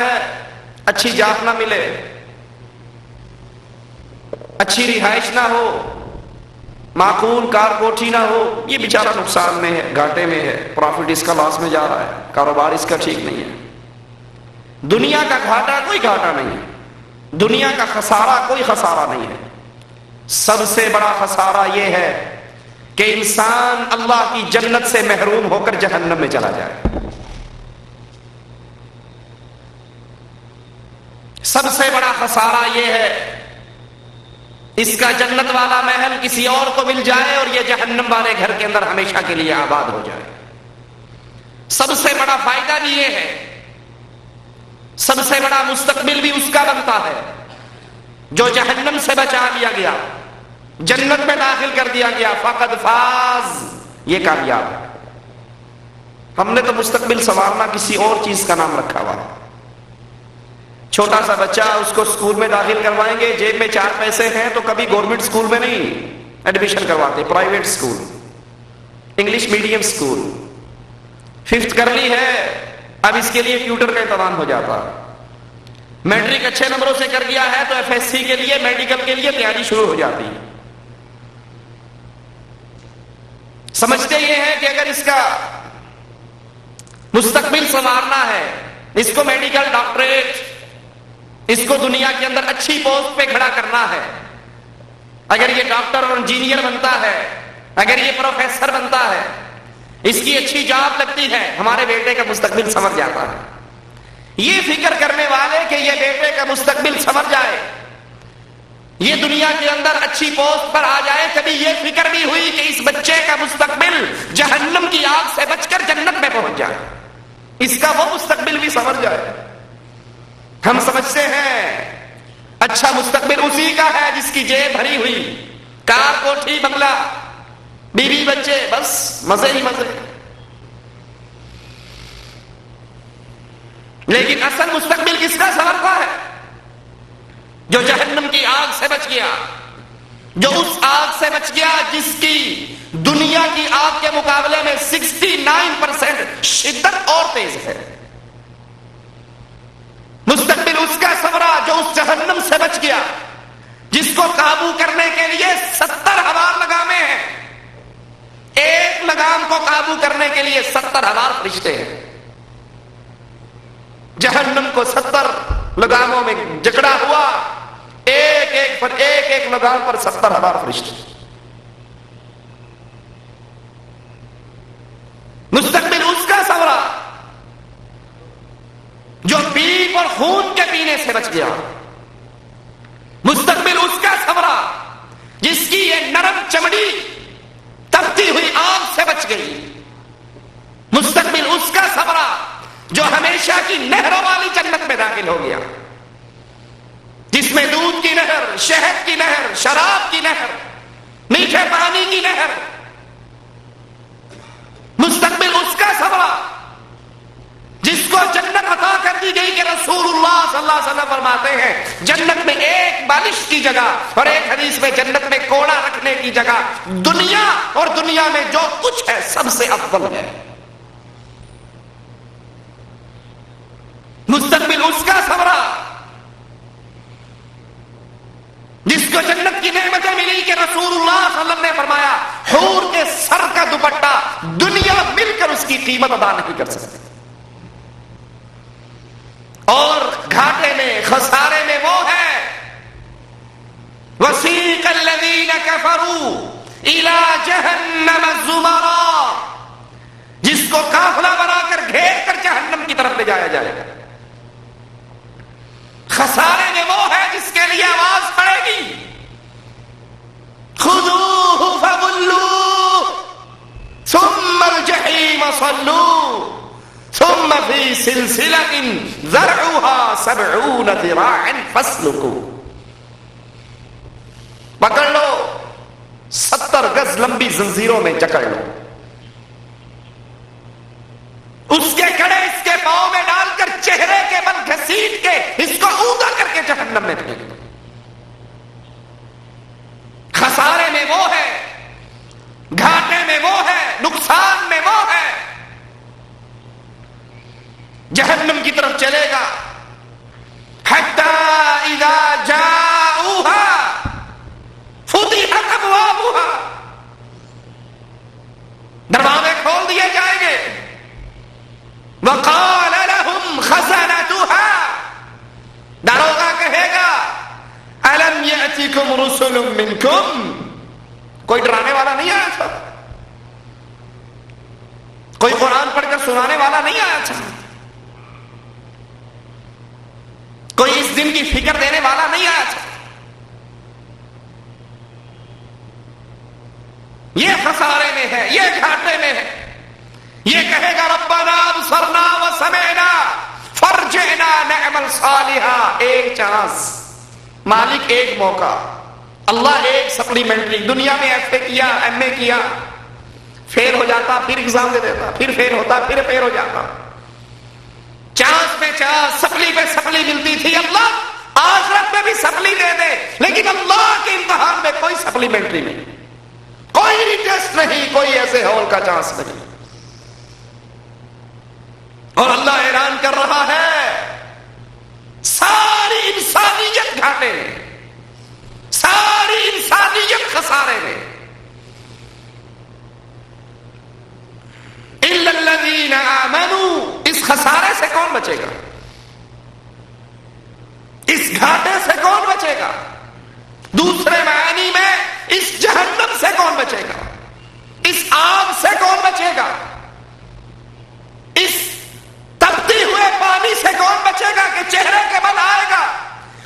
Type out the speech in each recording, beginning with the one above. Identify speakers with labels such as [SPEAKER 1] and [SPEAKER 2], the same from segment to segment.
[SPEAKER 1] ہے اچھی جات نہ ملے، اچھی رہائش نہ ہو، معقول کار کوٹھی نہ ہو، یہ بیچارہ نقصان میں ہے، گھاٹے میں ہے، پروفٹ اس کا لاس میں جا رہا ہے، کاروبار اس کا ٹھیک نہیں ہے۔ دنیا کا گھاٹا کوئی گھاٹا نہیں ہے، دنیا کا خسارہ کوئی خسارہ نہیں ہے۔ سب سے بڑا خسارہ یہ ہے کہ انسان اللہ کی جنت سے محروم ہو کر جہنم میں چلا جائے۔ سب سے بڑا خسارہ یہ ہے اس کا جنت والا محل کسی اور کو مل جائے اور یہ جہنم والے گھر کے اندر ہمیشہ کے لیے آباد ہو جائے۔ سب سے بڑا فائدہ بھی یہ ہے، سب سے بڑا مستقبل بھی اس کا بنتا ہے جو جہنم سے بچا لیا گیا، جنت میں داخل کر دیا گیا، فقد فاز، یہ کامیاب ہے۔ ہم نے تو مستقبل سنوارنا کسی اور چیز کا نام رکھا ہوا ہے۔ چھوٹا سا بچہ، اس کو اسکول میں داخل کروائیں گے، جیب میں 4 پیسے ہیں تو کبھی گورنمنٹ اسکول میں نہیں ایڈمیشن کرواتے، private school, English medium school. 5th کر لی ہے، اب اس کے لیے ٹیوٹر کا انتظام ہو جاتا۔ میٹرک اچھے نمبروں سے کر گیا ہے تو FSC کے لیے، میڈیکل کے لیے تیاری شروع ہو جاتی ہے۔ سمجھتے یہ ہے کہ اگر اس کا مستقبل سنوارنا ہے، اس کو میڈیکل ڈاکٹریٹ، اس کو دنیا کے اندر اچھی پوسٹ پہ کھڑا کرنا ہے، اگر یہ ڈاکٹر اور انجینئر بنتا ہے، اگر یہ پروفیسر بنتا ہے، اس کی اچھی جاب لگتی ہے، ہمارے بیٹے کا مستقبل سنور جاتا ہے۔ یہ فکر کرنے والے کہ یہ بیٹے کا مستقبل سنور جائے، یہ دنیا کے اندر اچھی پوسٹ پر آ جائے، کبھی یہ فکر نہیں ہوئی کہ اس بچے کا مستقبل جہنم کی آگ سے بچ کر جنت میں پہنچ جائے، اس کا وہ مستقبل بھی سنور جائے۔ ہم سمجھتے ہیں اچھا مستقبل اسی کا ہے جس کی جیب بھری ہوئی، کار کوٹھی بنگلہ، بیوی بچے، بس مزے ہی مزے۔ لیکن اصل مستقبل کس کا سنورتا ہے؟ جو جہنم کی آگ سے بچ گیا، جو اس آگ سے بچ گیا جس کی دنیا کی آگ کے مقابلے میں 69% شدت اور تیز ہے۔ مستقبل اس کا سنورا جو اس جہنم سے بچ گیا جس کو قابو کرنے کے لیے 70,000 لگامیں ہیں، ایک لگام کو قابو کرنے کے لیے 70,000 فرشتے ہیں۔ جہنم کو 70 لگاموں میں جکڑا ہوا، ایک لگام پر 70,000 فرشتے۔ مستقبل اس کا سنورا جو پیپ اور خون کے پینے سے بچ گیا۔ مستقبل اس کا سنورا جس کی یہ نرم چمڑی تپتی ہوئی آگ سے بچ گئی۔ مستقبل اس کا سنورا جو ہمیشہ کی نہروں والی جنت میں داخل ہو گیا، جس میں دودھ کی نہر، شہد کی نہر، شراب کی نہر، میٹھے پانی کی نہر۔ مستقبل اس کا سنورا جس کو جنت عطا کر دی گئی کہ رسول اللہ صلی اللہ علیہ وسلم فرماتے ہیں جنت میں ایک بالش کی جگہ، اور ایک حدیث میں جنت میں کوڑا رکھنے کی جگہ دنیا اور دنیا میں جو کچھ ہے سب سے افضل ہے۔ مستقبل اس کا سنورا جس کو جنت کی نعمتیں ملی کہ رسول اللہ صلی اللہ علیہ وسلم نے فرمایا حور کے سر کا دوپٹہ دنیا مل کر اس کی قیمت ادا نہیں کر سکتی۔ اور گھاٹے میں، خسارے میں وہ ہے وَسِيقَ الَّذِينَ كَفَرُوا إِلَى جَهَنَّمَ زُمَرًا، جس کو قافلہ بنا کر گھیر کر جہنم کی طرف لے جایا جائے گا۔ خسارے میں وہ ہے جس کے لیے آواز پڑے گی خُذُوهُ فَغُلُّوهُ ثُمَّ الْجَحِيمَ صَلُّوهُ ثم في سلسلة ذرعها 70 ذراعا فاسلكوه، پکڑ لو، 70 گز لمبی زنجیروں میں جکڑ لو، اس کے کڑے اس کے پاؤں میں ڈال کر چہرے کے بل گھسیٹ کے اس کو اوندا کر کے جہنم میں پھینک دو۔ خسارے میں وہ ہے، گھاٹے میں وہ ہے، نقصان میں وہ ہے، جہنم کی طرف چلے گا رسل منکم، کوئی ڈرانے والا نہیں آیا تھا، کوئی قرآن پڑھ کر سنانے والا نہیں آیا تھا، کوئی اس دن کی فکر دینے والا نہیں آیا تھا. یہ خسارے میں ہے، یہ گھاٹے میں ہے. یہ کہے گا ربنا ابصرنا وسمعنا فرجعنا نعمل صالحا. ایک چانس، مالک ایک موقع، اللہ ایک سپلیمنٹری. دنیا میں ایف اے کیا، ایم اے کیا، فیل ہو جاتا، پھر ایگزام دے دیتا، پھر فیل ہوتا، پھر فیل ہو جاتا. چانس پہ چانس، سپلی پہ سپلی ملتی تھی. اللہ آخرت میں بھی سپلی دے دے، لیکن اللہ کے امتحان میں کوئی سپلیمنٹری نہیں، کوئی ٹیسٹ نہیں، کوئی ایسے ہال کا چانس نہیں. اور اللہ اعلان کر رہا ہے ساری انسانیت گھاٹے میں، ساری انسانیت خسارے میں. الا الذین آمنوا. اس خسارے سے کون بچے گا؟ اس گھاٹے سے کون بچے گا؟ دوسرے معنی میں اس جہنم سے کون بچے گا؟ اس آگ سے کون بچے گا؟ اس تپتی ہوئے پانی سے کون بچے گا کہ چہرے کے بل آئے گا،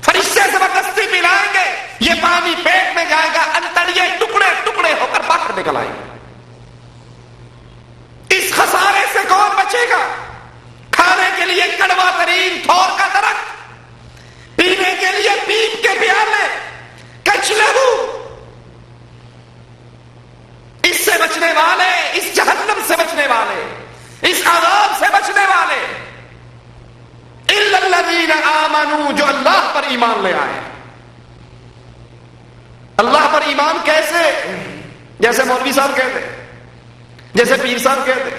[SPEAKER 1] فرشتے زبردستی پلائیں گے، یہ پانی پیٹ میں جائے گا، انتڑیے ٹکڑے ٹکڑے ہو کر باہر نکل آئیں گے. اس خسارے سے کون بچے گا؟ کھانے کے لیے کڑوا ترین تھور کا درخت، پینے کے لیے پیپ کے پیالے، کچلہو. اس سے بچنے والے، اس جہنم سے بچنے والے، اس عذاب سے بچنے والے الا الذین آمنوا، جو اللہ پر ایمان لے آئے. اللہ پر ایمان کیسے؟ جیسے مولوی صاحب کہتے، جیسے پیر صاحب کہتے،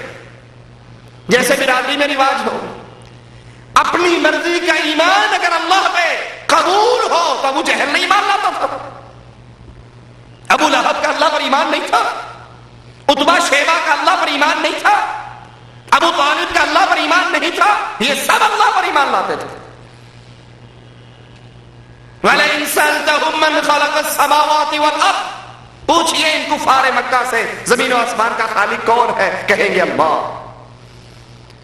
[SPEAKER 1] جیسے برادری میں رواج ہو. اپنی مرضی کا ایمان اگر اللہ پہ قبول ہو تو ابو جہل نہیں مان لاتا تھا، ابو لہب کا اللہ پر ایمان نہیں تھا، عتبہ شیبہ کا اللہ پر ایمان نہیں تھا، ابو طالب کا اللہ پر ایمان نہیں تھا. یہ سب اللہ پر ایمان لاتے تھے. وَلَئِن سَأَلْتَهُم مَّنْ خَلَقَ السَّمَاوَاتِ وَالْأَرْضَ، پوچھئے ان کفار مکہ سے زمین و آسمان کا خالق کون ہے؟ کہیں گے اللہ.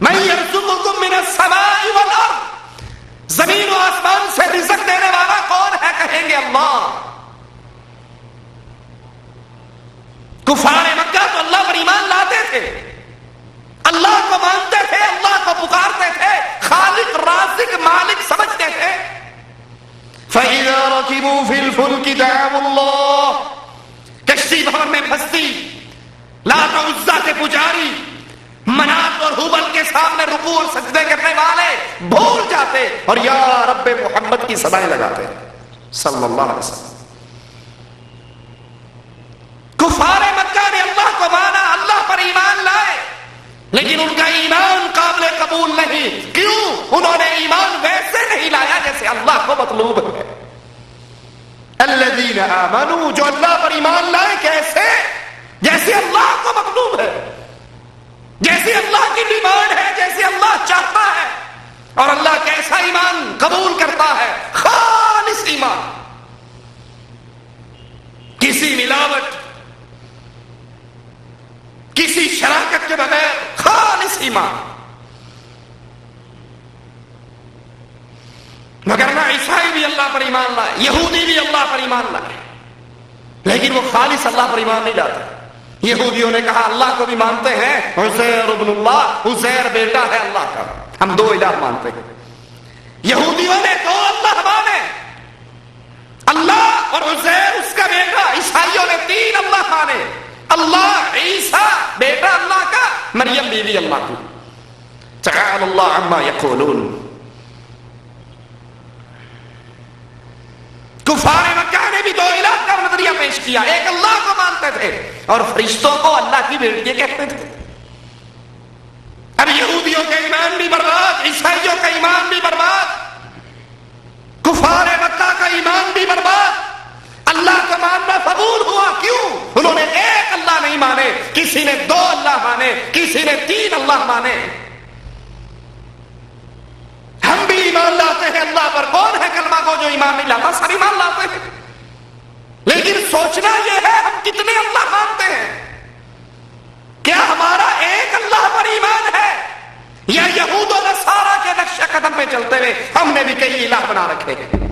[SPEAKER 1] مَن يَرْزُقُكُم مِّنَ السَّمَاءِ وَالْأَرْضِ، زمین و آسمان سے رزق دینے والا کون ہے؟ کہیں گے اللہ. کفار مکہ تو اللہ پر ایمان لاتے تھے، اللہ کو مانتے تھے، اللہ کو پکارتے تھے، خالق رازق مالک سمجھتے تھے. فَإِذَا رَكِبُوا فِي الْفُلْكِ دَعَوُا اللَّهَ، کشتی بھر میں پھنستی، لات و عزا کے پجاری، منات اور حبل کے سامنے رکوع اور سجدے کرنے والے بھول جاتے اور یا رب محمد کی صدائیں لگاتے صلی اللہ علیہ وسلم. کفار مکہ نے اللہ کو مانا، اللہ پر ایمان لائے، لیکن ان کا ایمان قابل قبول نہیں. کیوں؟ انہوں نے ایمان ویسے نہیں لایا جیسے اللہ کو مطلوب ہے. الذین آمنوا، جو اللہ پر ایمان لائے کیسے؟ جیسے اللہ کو مطلوب ہے، جیسے اللہ کی ڈیمانڈ ہے، جیسے اللہ چاہتا ہے. اور اللہ کیسا ایمان قبول کرتا ہے؟ خالص ایمان، کسی ملاوٹ، کسی شراکت کے بغیر خالص ایمان. مگر نہ عیسائی بھی اللہ پر ایمان لائے، یہودی بھی اللہ پر ایمان لائے، لیکن وہ خالص اللہ پر ایمان نہیں لاتے. یہودیوں نے کہا اللہ کو بھی مانتے ہیں، عزیر ابن اللہ، عزیر بیٹا ہے اللہ کا، ہم دو الہ مانتے ہیں. یہودیوں نے دو اللہ مانے، اللہ اور عزیر اس کا بیٹا. عیسائیوں نے تین اللہ مانے، اللہ عیسیٰ بیٹا اللہ کا، مریم بیوی اللہ کی. تعالی اللہ عما یقولون. کفار مکہ نے بھی دو الہ کا نظریہ پیش کیا، ایک اللہ کو مانتے تھے اور فرشتوں کو اللہ کی بیٹی کہتے تھے. اب یہودیوں کا ایمان بھی برباد، عیسائیوں کا ایمان بھی برباد، کفار مکہ کا ایمان بھی برباد. اللہ کو ماننا قبول ہوا، کیوں؟ انہوں نے ایک اللہ نہیں مانے، کسی نے دو اللہ مانے، کسی نے تین اللہ مانے. ہم بھی ایمان لاتے ہیں اللہ پر. کون ہے کلمہ کو جو ایمان نہیں لاتا؟ سب ایمان لاتے ہیں. سوچنا یہ ہے ہم کتنے اللہ مانتے ہیں. کیا ہمارا ایک اللہ پر ایمان ہے یا یہود و نصارہ کے نقش قدم پہ چلتے ہوئے ہم نے بھی کئی الہ بنا رکھے ہیں؟